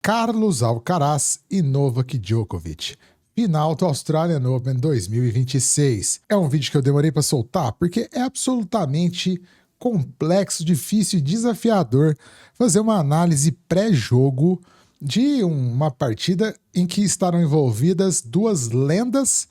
Carlos Alcaraz e Novak Djokovic. Final do Australian Open 2026. É um vídeo que eu demorei para soltar porque é absolutamente complexo, difícil e desafiador fazer uma análise pré-jogo de uma partida em que estarão envolvidas duas lendas,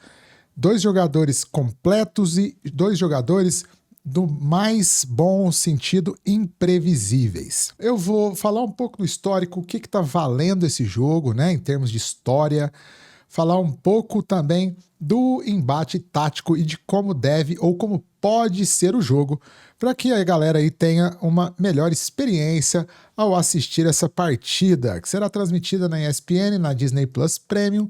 dois jogadores completos e dois jogadores do mais bom sentido imprevisíveis. Eu vou falar um pouco do histórico, o que está valendo esse jogo, né, em termos de história, falar um pouco também do embate tático e de como deve ou como pode ser o jogo, para que a galera aí tenha uma melhor experiência ao assistir essa partida, que será transmitida na ESPN, na Disney Plus Premium,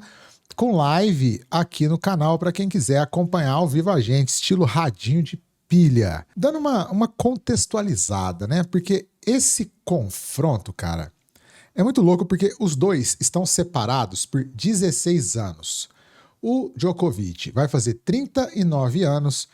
com live aqui no canal para quem quiser acompanhar ao vivo a gente, estilo radinho de pilha. Dando uma contextualizada, né? Porque esse confronto, cara, é muito louco porque os dois estão separados por 16 anos. O Djokovic vai fazer 39 anos,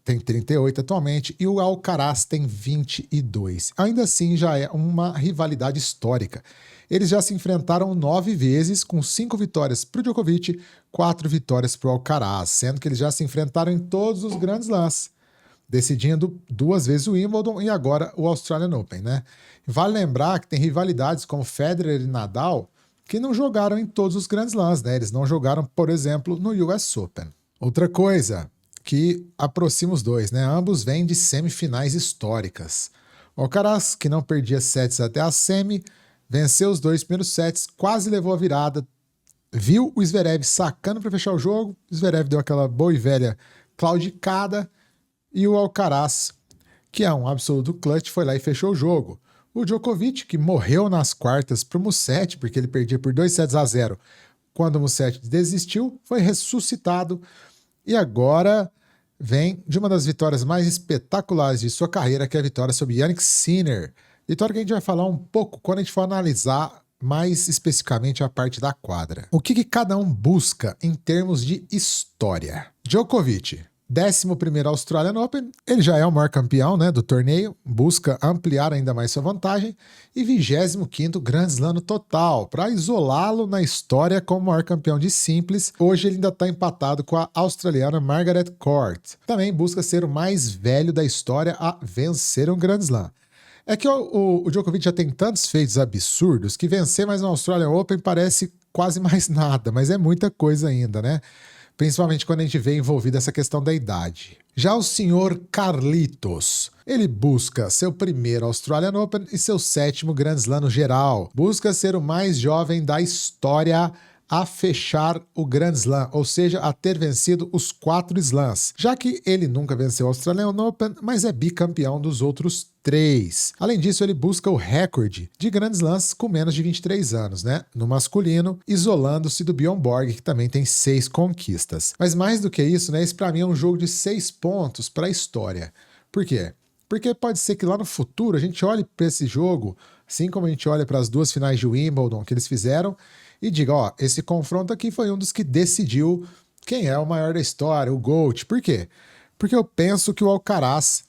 tem 38 atualmente, e o Alcaraz tem 22. Ainda assim, já é uma rivalidade histórica. Eles já se enfrentaram 9 vezes, com 5 vitórias para o Djokovic, 4 vitórias para o Alcaraz, sendo que eles já se enfrentaram em todos os grandes slams, decidindo 2 vezes o Wimbledon e agora o Australian Open, né? Vale lembrar que tem rivalidades como Federer e Nadal que não jogaram em todos os grandes slams, né? Eles não jogaram, por exemplo, no US Open. Outra coisa que aproxima os dois, né? Ambos vêm de semifinais históricas. O Alcaraz, que não perdia sets até a semi, venceu os 2 primeiros sets, quase levou a virada, viu o Zverev sacando para fechar o jogo, o Zverev deu aquela boa e velha claudicada, e o Alcaraz, que é um absoluto clutch, foi lá e fechou o jogo. O Djokovic, que morreu nas quartas para o Musetti, porque ele perdia por 2-0, quando o Musetti desistiu, foi ressuscitado e agora vem de uma das vitórias mais espetaculares de sua carreira, que é a vitória sobre Jannik Sinner. Vitória que a gente vai falar um pouco quando a gente for analisar mais especificamente a parte da quadra. O que cada um busca em termos de história? Djokovic, 11º Australian Open, ele já é o maior campeão, né, do torneio, busca ampliar ainda mais sua vantagem, e 25º Grand Slam no total, para isolá-lo na história como maior campeão de simples. Hoje ele ainda está empatado com a australiana Margaret Court. Também busca ser o mais velho da história a vencer um Grand Slam. É que o Djokovic já tem tantos feitos absurdos que vencer mais um Australian Open parece quase mais nada, mas é muita coisa ainda, né? Principalmente quando a gente vê envolvida essa questão da idade. Já o senhor Carlitos, ele busca seu primeiro Australian Open e seu 7º Grand Slam no geral. Busca ser o mais jovem da história a fechar o Grand Slam, ou seja, a ter vencido os 4 slams, já que ele nunca venceu o Australian Open, mas é bicampeão dos outros 3. Além disso, ele busca o recorde de Grand Slams com menos de 23 anos, né? No masculino, isolando-se do Bjorn Borg, que também tem 6 conquistas. Mas mais do que isso, né? Esse pra mim é um jogo de 6 pontos para a história. Por quê? Porque pode ser que lá no futuro a gente olhe para esse jogo, assim como a gente olha para as 2 finais de Wimbledon que eles fizeram, e diga, ó, esse confronto aqui foi um dos que decidiu quem é o maior da história, o GOAT. Por quê? Porque eu penso que o Alcaraz,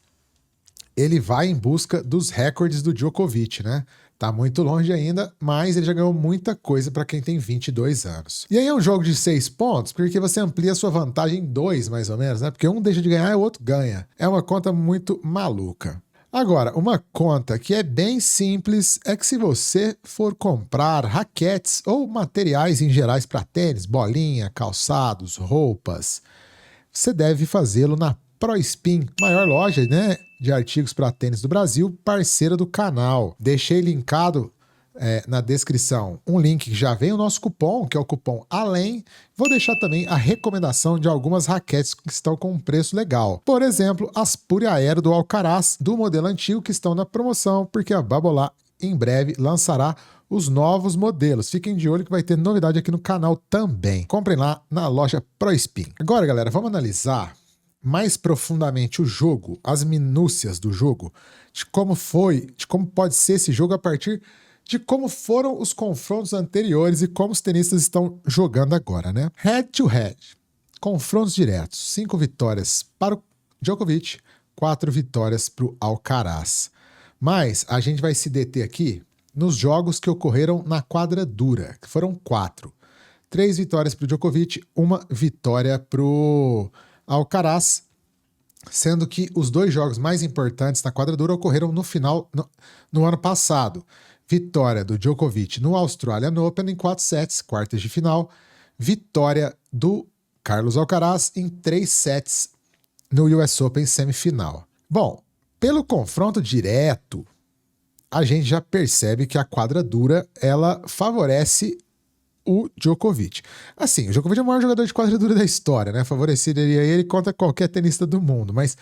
ele vai em busca dos recordes do Djokovic, né? Tá muito longe ainda, mas ele já ganhou muita coisa para quem tem 22 anos. E aí é um jogo de 6 pontos, porque você amplia a sua vantagem em 2, mais ou menos, né? Porque um deixa de ganhar e o outro ganha. É uma conta muito maluca. Agora, uma conta que é bem simples é que se você for comprar raquetes ou materiais em gerais para tênis, bolinha, calçados, roupas, você deve fazê-lo na ProSpin, maior loja, né, de artigos para tênis do Brasil, parceira do canal. Deixei linkado na descrição um link que já vem o nosso cupom, que é o cupom ALEM. Vou deixar também a recomendação de algumas raquetes que estão com um preço legal. Por exemplo, as Pure Aero do Alcaraz, do modelo antigo, que estão na promoção, porque a Babolat em breve lançará os novos modelos. Fiquem de olho que vai ter novidade aqui no canal também. Comprem lá na loja ProSpin. Agora, galera, vamos analisar mais profundamente o jogo, as minúcias do jogo, de como foi, de como pode ser esse jogo a partir de como foram os confrontos anteriores e como os tenistas estão jogando agora, né? Head to head, confrontos diretos, 5 vitórias para o Djokovic, 4 vitórias para o Alcaraz. Mas a gente vai se deter aqui nos jogos que ocorreram na quadra dura, que foram 4. 3 vitórias para o Djokovic, 1 vitória para o Alcaraz, sendo que os 2 jogos mais importantes na quadra dura ocorreram no ano passado. Vitória do Djokovic no Australian Open em 4 sets, quartas de final. Vitória do Carlos Alcaraz em 3 sets no US Open semifinal. Bom, pelo confronto direto, a gente já percebe que a quadra dura, ela favorece o Djokovic. Assim, o Djokovic é o maior jogador de quadra dura da história, né? Favoreceria ele contra qualquer tenista do mundo, mas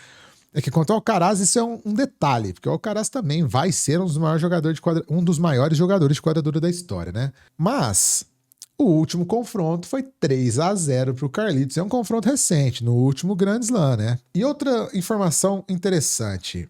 é que contra o Alcaraz isso é um detalhe, porque o Alcaraz também vai ser um dos maiores jogadores de quadra dura da história, né? Mas o último confronto foi 3-0 para o Carlitos. É um confronto recente, no último Grand Slam, né? E outra informação interessante.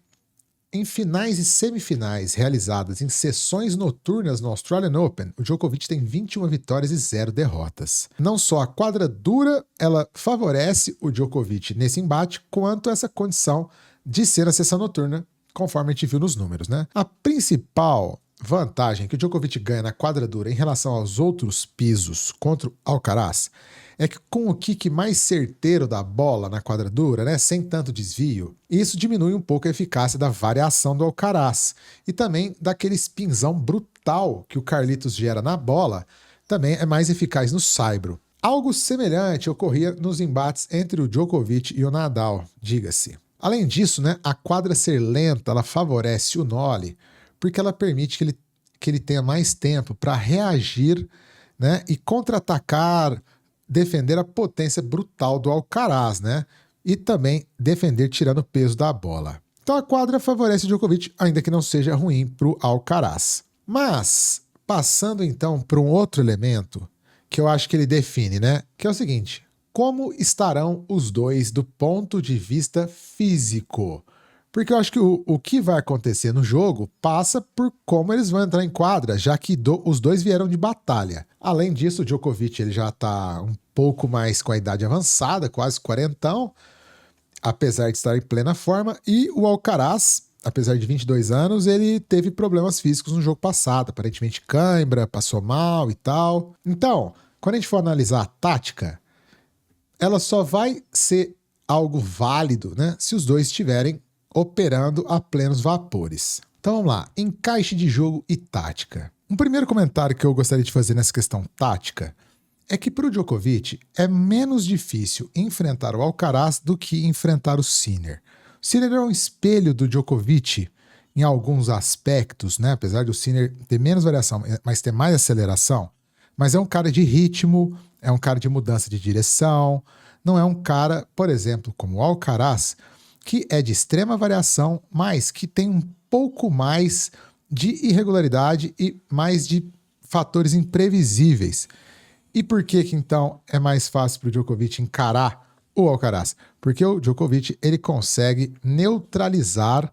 Em finais e semifinais realizadas em sessões noturnas no Australian Open, o Djokovic tem 21 vitórias e 0 derrotas. Não só a quadra dura, ela favorece o Djokovic nesse embate, quanto essa condição de ser a sessão noturna, conforme a gente viu nos números, né? A principal vantagem que o Djokovic ganha na quadra dura em relação aos outros pisos contra o Alcaraz é que com o kick mais certeiro da bola na quadra dura, né, sem tanto desvio, isso diminui um pouco a eficácia da variação do Alcaraz e também daquele spinzão brutal que o Carlitos gera na bola, também é mais eficaz no saibro. Algo semelhante ocorria nos embates entre o Djokovic e o Nadal, diga-se. Além disso, né, a quadra ser lenta, ela favorece o Nole, porque ela permite que ele tenha mais tempo para reagir, né, e contra-atacar, defender a potência brutal do Alcaraz, né, e também defender tirando o peso da bola. Então a quadra favorece o Djokovic, ainda que não seja ruim para o Alcaraz. Mas, passando então para um outro elemento que eu acho que ele define, né, que é o seguinte: como estarão os dois do ponto de vista físico? Porque eu acho que o que vai acontecer no jogo passa por como eles vão entrar em quadra, já que os dois vieram de batalha. Além disso, o Djokovic ele já está um pouco mais com a idade avançada, quase quarentão, apesar de estar em plena forma, e o Alcaraz, apesar de 22 anos, ele teve problemas físicos no jogo passado, aparentemente cãibra, passou mal e tal. Então, quando a gente for analisar a tática, ela só vai ser algo válido, né, se os dois estiverem operando a plenos vapores. Então vamos lá, encaixe de jogo e tática. Um primeiro comentário que eu gostaria de fazer nessa questão tática é que para o Djokovic é menos difícil enfrentar o Alcaraz do que enfrentar o Sinner. O Sinner é um espelho do Djokovic em alguns aspectos, né? Apesar do Sinner ter menos variação, mas ter mais aceleração, mas é um cara de ritmo, é um cara de mudança de direção, não é um cara, por exemplo, como o Alcaraz, que é de extrema variação, mas que tem um pouco mais de irregularidade e mais de fatores imprevisíveis. E por que então é mais fácil para o Djokovic encarar o Alcaraz? Porque o Djokovic ele consegue neutralizar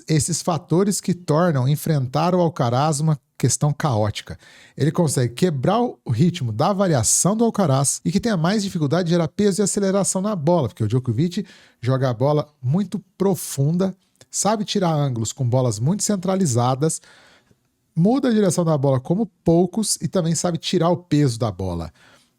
esses fatores que tornam enfrentar o Alcaraz uma questão caótica. Ele consegue quebrar o ritmo da variação do Alcaraz e que tenha mais dificuldade de gerar peso e aceleração na bola, porque o Djokovic joga a bola muito profunda, sabe tirar ângulos com bolas muito centralizadas, muda a direção da bola como poucos e também sabe tirar o peso da bola.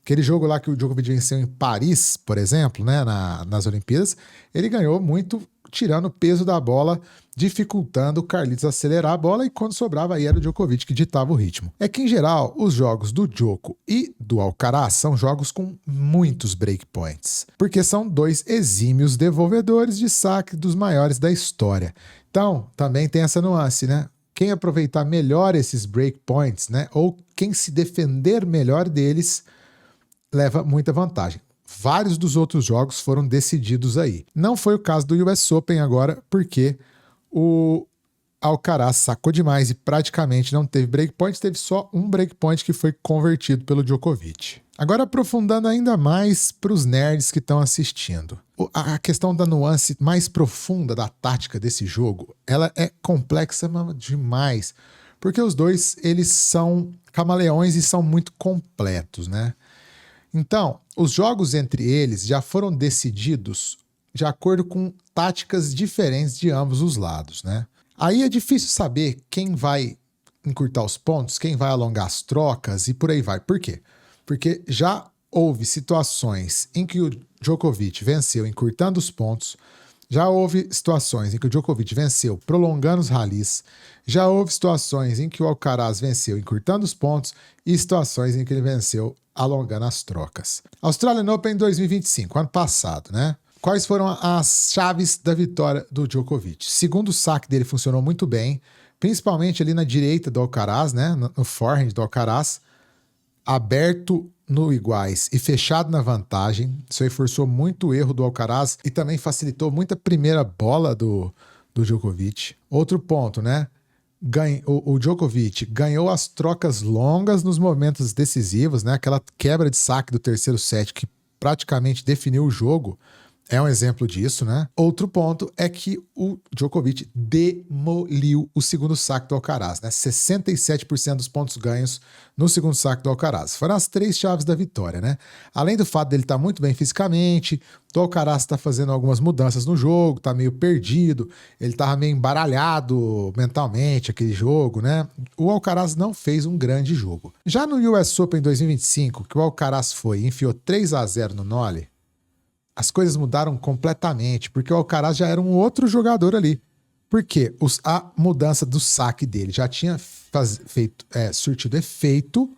Aquele jogo lá que o Djokovic venceu em Paris, por exemplo, né, nas Olimpíadas, ele ganhou muito tirando o peso da bola, dificultando o Carlitos acelerar a bola, e quando sobrava aí era o Djokovic que ditava o ritmo. É que, em geral, os jogos do Djoko e do Alcaraz são jogos com muitos breakpoints, porque são dois exímios devolvedores de saque dos maiores da história. Então, também tem essa nuance, né? Quem aproveitar melhor esses breakpoints, né, ou quem se defender melhor deles, leva muita vantagem. Vários dos outros jogos foram decididos aí. Não foi o caso do US Open agora, porque o Alcaraz sacou demais e praticamente não teve breakpoint, teve só um breakpoint que foi convertido pelo Djokovic. Agora, aprofundando ainda mais para os nerds que estão assistindo. A questão da nuance mais profunda da tática desse jogo, ela é complexa demais, porque os dois, eles são camaleões e são muito completos, né? Então, os jogos entre eles já foram decididos de acordo com táticas diferentes de ambos os lados, né? Aí é difícil saber quem vai encurtar os pontos, quem vai alongar as trocas e por aí vai. Por quê? Porque já houve situações em que o Djokovic venceu encurtando os pontos, já houve situações em que o Djokovic venceu prolongando os ralis, já houve situações em que o Alcaraz venceu encurtando os pontos e situações em que ele venceu alongando as trocas. Australian Open 2025, ano passado, né? Quais foram as chaves da vitória do Djokovic? Segundo saque dele funcionou muito bem, principalmente ali na direita do Alcaraz, né? No forehand do Alcaraz, aberto no iguais e fechado na vantagem. Isso aí forçou muito o erro do Alcaraz e também facilitou muito a primeira bola do Djokovic. Outro ponto, né? O Djokovic ganhou as trocas longas nos momentos decisivos, né? Aquela quebra de saque do terceiro set que praticamente definiu o jogo. É um exemplo disso, né? Outro ponto é que o Djokovic demoliu o segundo saque do Alcaraz, né? 67% dos pontos ganhos no segundo saque do Alcaraz. Foram as 3 chaves da vitória, né? Além do fato dele estar muito bem fisicamente, o Alcaraz está fazendo algumas mudanças no jogo, está meio perdido, ele estava meio embaralhado mentalmente, aquele jogo, né? O Alcaraz não fez um grande jogo. Já no US Open 2025, que o Alcaraz foi e enfiou 3-0 no Nole, as coisas mudaram completamente, porque o Alcaraz já era um outro jogador ali. Porque a mudança do saque dele já tinha surtido efeito,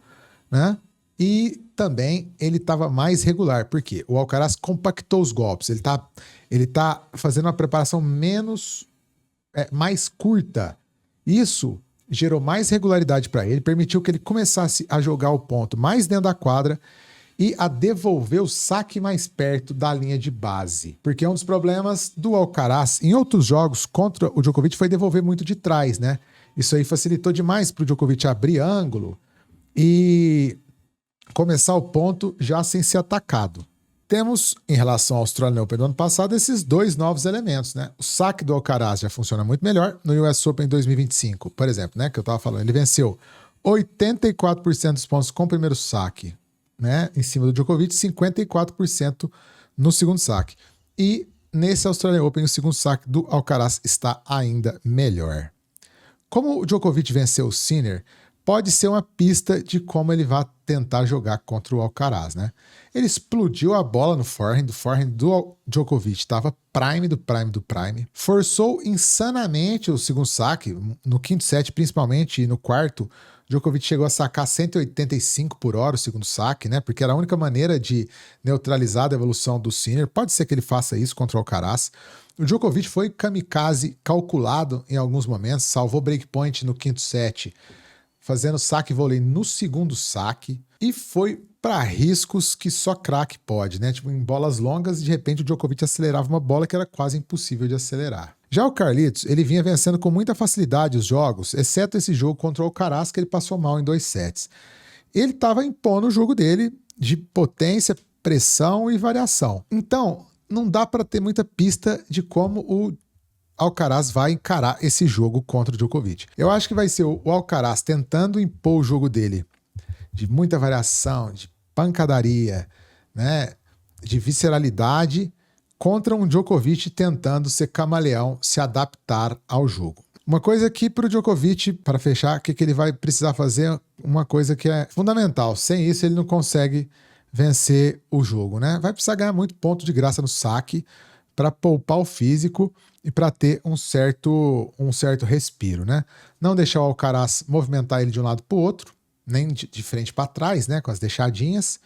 né? E também ele estava mais regular, porque o Alcaraz compactou os golpes. Ele tá fazendo uma preparação mais curta. Isso gerou mais regularidade para ele, permitiu que ele começasse a jogar o ponto mais dentro da quadra e a devolver o saque mais perto da linha de base. Porque um dos problemas do Alcaraz em outros jogos contra o Djokovic foi devolver muito de trás, né? Isso aí facilitou demais para o Djokovic abrir ângulo e começar o ponto já sem ser atacado. Temos, em relação ao Australian Open do ano passado, esses 2 novos elementos, né? O saque do Alcaraz já funciona muito melhor no US Open 2025, por exemplo, né? Que eu estava falando, ele venceu 84% dos pontos com o primeiro saque, né, em cima do Djokovic, 54% no segundo saque. E nesse Australian Open, o segundo saque do Alcaraz está ainda melhor. Como o Djokovic venceu o Sinner, pode ser uma pista de como ele vai tentar jogar contra o Alcaraz, né? Ele explodiu a bola no forehand, o forehand do Djokovic estava prime do prime do prime, forçou insanamente o segundo saque, no quinto set principalmente e no quarto, Djokovic chegou a sacar 185 por hora o segundo saque, né? Porque era a única maneira de neutralizar a evolução do Sinner. Pode ser que ele faça isso contra o Alcaraz. O Djokovic foi kamikaze calculado em alguns momentos, salvou breakpoint no quinto set, fazendo saque e vôlei no segundo saque e foi para riscos que só craque pode, né? Tipo, em bolas longas, de repente o Djokovic acelerava uma bola que era quase impossível de acelerar. Já o Carlitos, ele vinha vencendo com muita facilidade os jogos, exceto esse jogo contra o Alcaraz, que ele passou mal em 2 sets. Ele estava impondo o jogo dele de potência, pressão e variação. Então, não dá para ter muita pista de como o Alcaraz vai encarar esse jogo contra o Djokovic. Eu acho que vai ser o Alcaraz tentando impor o jogo dele de muita variação, de pancadaria, né, de visceralidade, contra um Djokovic tentando ser camaleão, se adaptar ao jogo. Uma coisa que para o Djokovic, para fechar, que ele vai precisar fazer, uma coisa que é fundamental. Sem isso ele não consegue vencer o jogo, né? Vai precisar ganhar muito ponto de graça no saque para poupar o físico e para ter um certo respiro, né? Não deixar o Alcaraz movimentar ele de um lado para o outro, nem de frente para trás, né? Com as deixadinhas.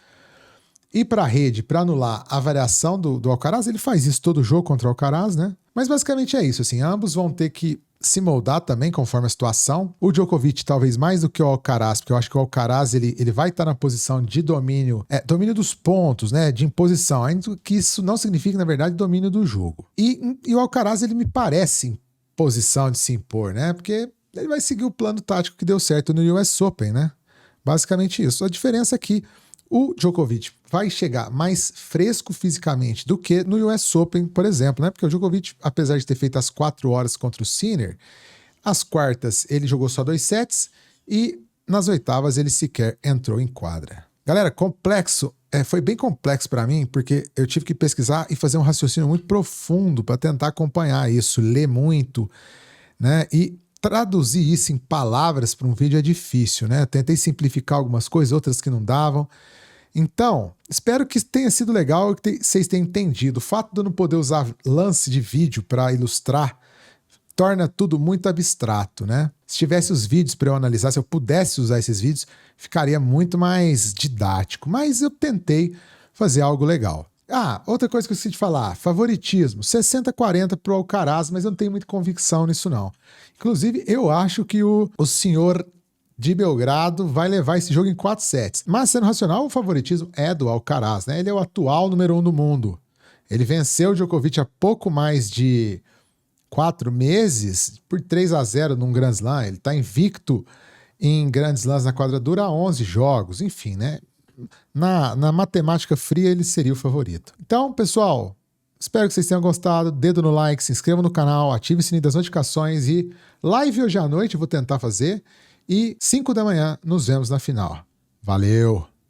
E para a rede, para anular a variação do Alcaraz, ele faz isso todo jogo contra o Alcaraz, né? Mas basicamente é isso, assim, ambos vão ter que se moldar também conforme a situação. O Djokovic talvez mais do que o Alcaraz, porque eu acho que o Alcaraz ele vai estar na posição de domínio, domínio dos pontos, né, de imposição, ainda que isso não signifique, na verdade, domínio do jogo. E o Alcaraz, ele me parece em posição de se impor, né, porque ele vai seguir o plano tático que deu certo no US Open, né? Basicamente isso. A diferença é que o Djokovic vai chegar mais fresco fisicamente do que no US Open, por exemplo, né? Porque o Djokovic, apesar de ter feito as 4 horas contra o Sinner, as quartas ele jogou só 2 sets e nas oitavas ele sequer entrou em quadra. Galera, complexo, foi bem complexo para mim, porque eu tive que pesquisar e fazer um raciocínio muito profundo para tentar acompanhar isso, ler muito, né? E traduzir isso em palavras para um vídeo é difícil, né? Eu tentei simplificar algumas coisas, outras que não davam. Então, espero que tenha sido legal e que vocês tenham entendido. O fato de eu não poder usar lance de vídeo para ilustrar torna tudo muito abstrato, né? Se tivesse os vídeos para eu analisar, se eu pudesse usar esses vídeos, ficaria muito mais didático. Mas eu tentei fazer algo legal. Ah, outra coisa que eu esqueci de falar, favoritismo, 60-40 pro Alcaraz, mas eu não tenho muita convicção nisso não. Inclusive, eu acho que o senhor de Belgrado vai levar esse jogo em 4 sets. Mas, sendo racional, o favoritismo é do Alcaraz, né? Ele é o atual número 1 do mundo. Ele venceu o Djokovic há pouco mais de 4 meses por 3-0 num Grand Slam. Ele tá invicto em Grand Slams na quadradura há 11 jogos, enfim, né? Na matemática fria, ele seria o favorito. Então, pessoal, espero que vocês tenham gostado. Dedo no like, se inscreva no canal, ative o sininho das notificações e live hoje à noite eu vou tentar fazer. E 5 da manhã nos vemos na final. Valeu!